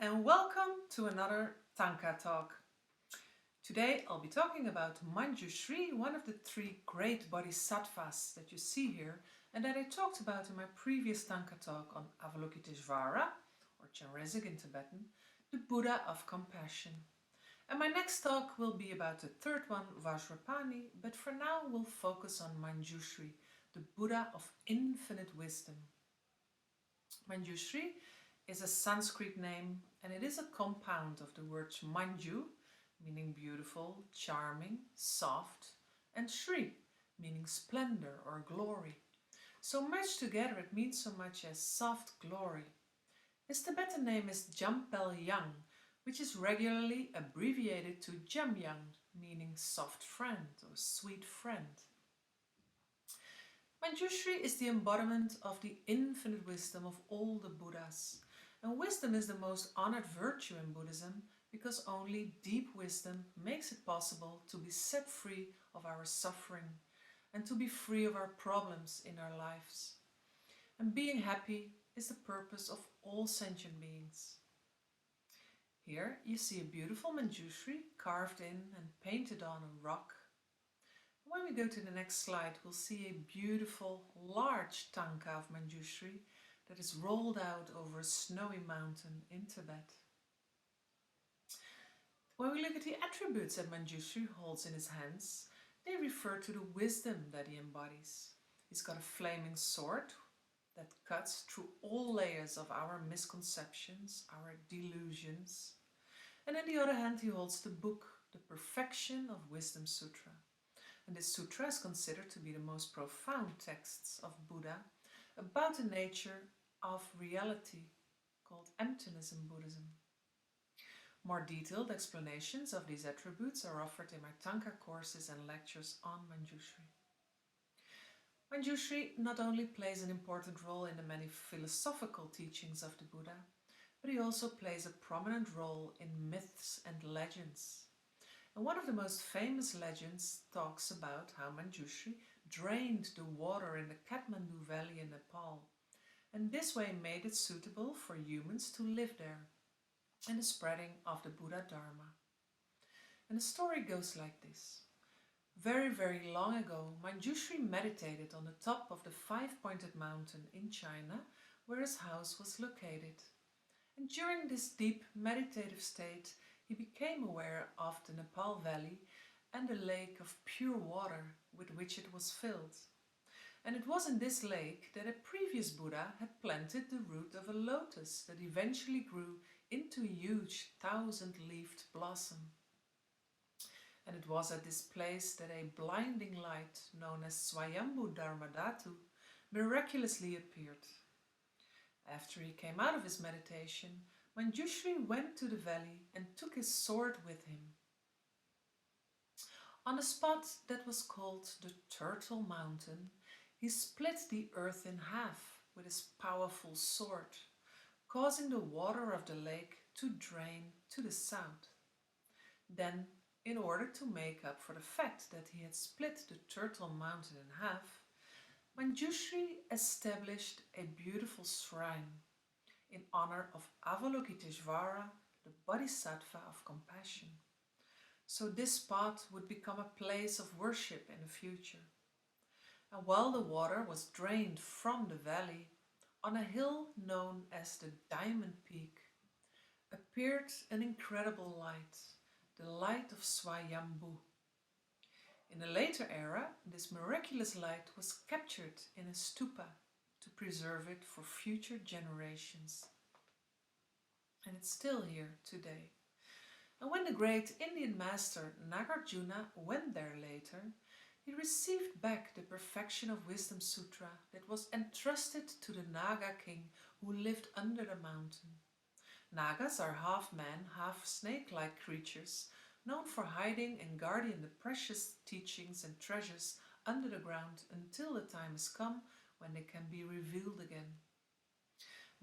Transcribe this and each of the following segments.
and welcome to another Thangka Talk. Today I'll be talking about Manjushri, one of the three great Bodhisattvas that you see here and that I talked about in my previous Thangka Talk on Avalokiteshvara, or Chenrezig in Tibetan, the Buddha of compassion. And my next talk will be about the third one, Vajrapani, but for now we'll focus on Manjushri, the Buddha of infinite wisdom. Manjushri is a Sanskrit name and it is a compound of the words Manju, meaning beautiful, charming, soft, and Shri, meaning splendor or glory. So merged together it means so much as soft glory. His Tibetan name is Jampelyang, which is regularly abbreviated to Jamyang, meaning soft friend or sweet friend. Manjushri is the embodiment of the infinite wisdom of all the Buddhas. And wisdom is the most honored virtue in Buddhism because only deep wisdom makes it possible to be set free of our suffering and to be free of our problems in our lives. And being happy is the purpose of all sentient beings. Here you see a beautiful Manjushri carved in and painted on a rock. When we go to the next slide, we'll see a beautiful, large Thangka of Manjushri that is rolled out over a snowy mountain in Tibet. When we look at the attributes that Manjushri holds in his hands, they refer to the wisdom that he embodies. He's got a flaming sword that cuts through all layers of our misconceptions, our delusions. And on the other hand, he holds the book, The Perfection of Wisdom Sutra. And this sutra is considered to be the most profound texts of Buddha about the nature of reality, called emptiness in Buddhism. More detailed explanations of these attributes are offered in my Thangka courses and lectures on Manjushri. Manjushri not only plays an important role in the many philosophical teachings of the Buddha, but he also plays a prominent role in myths and legends. And one of the most famous legends talks about how Manjushri drained the water in the Kathmandu Valley in Nepal, and this way made it suitable for humans to live there, and the spreading of the Buddha Dharma. And the story goes like this. Very, very long ago, Manjushri meditated on the top of the five-pointed mountain in China, where his house was located. And during this deep meditative state, he became aware of the Nepal Valley and the lake of pure water with which it was filled. And it was in this lake that a previous Buddha had planted the root of a lotus that eventually grew into a huge 1,000-leaved blossom. And it was at this place that a blinding light known as Swayambhu Dharmadhatu miraculously appeared. After he came out of his meditation, Manjushri went to the valley and took his sword with him. On a spot that was called the Turtle Mountain, he split the earth in half with his powerful sword, causing the water of the lake to drain to the south. Then, in order to make up for the fact that he had split the Turtle Mountain in half, Manjushri established a beautiful shrine in honor of Avalokiteshvara, the Bodhisattva of compassion. So this spot would become a place of worship in the future. And while the water was drained from the valley, on a hill known as the Diamond Peak, appeared an incredible light, the light of Swayambhu. In a later era, this miraculous light was captured in a stupa to preserve it for future generations. And it's still here today. And when the great Indian master Nagarjuna went there later, he received back the Perfection of Wisdom Sutra that was entrusted to the Naga king who lived under the mountain. Nagas are half man, half snake-like creatures, known for hiding and guarding the precious teachings and treasures under the ground until the time has come when they can be revealed again.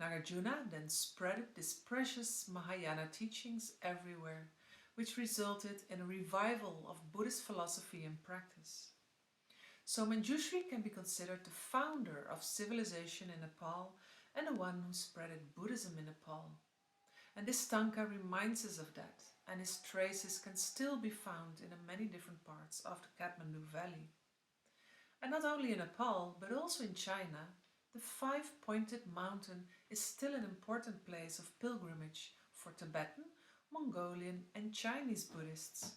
Nagarjuna then spread these precious Mahayana teachings everywhere, which resulted in a revival of Buddhist philosophy and practice. So Manjushri can be considered the founder of civilization in Nepal and the one who spread Buddhism in Nepal. And this Thangka reminds us of that, and his traces can still be found in many different parts of the Kathmandu Valley. And not only in Nepal, but also in China, the five-pointed mountain is still an important place of pilgrimage for Tibetan, Mongolian and Chinese Buddhists.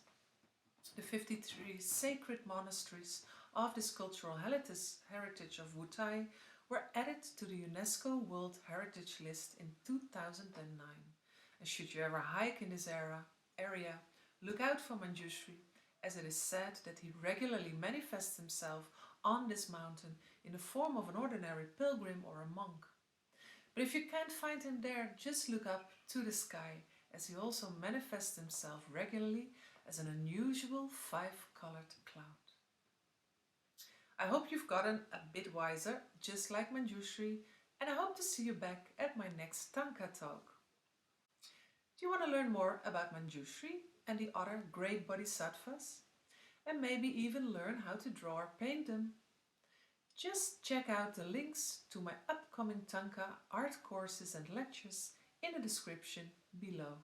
The 53 sacred monasteries of this cultural heritage of Wutai were added to the UNESCO World Heritage List in 2009. And should you ever hike in this area, look out for Manjushri, as it is said that he regularly manifests himself on this mountain in the form of an ordinary pilgrim or a monk. But if you can't find him there, just look up to the sky, as he also manifests himself regularly as an unusual five-colored cloud. I hope you've gotten a bit wiser, just like Manjushri, and I hope to see you back at my next Thangka Talk. Do you want to learn more about Manjushri and the other great Bodhisattvas? And maybe even learn how to draw or paint them? Just check out the links to my upcoming Thangka art courses and lectures in the description below.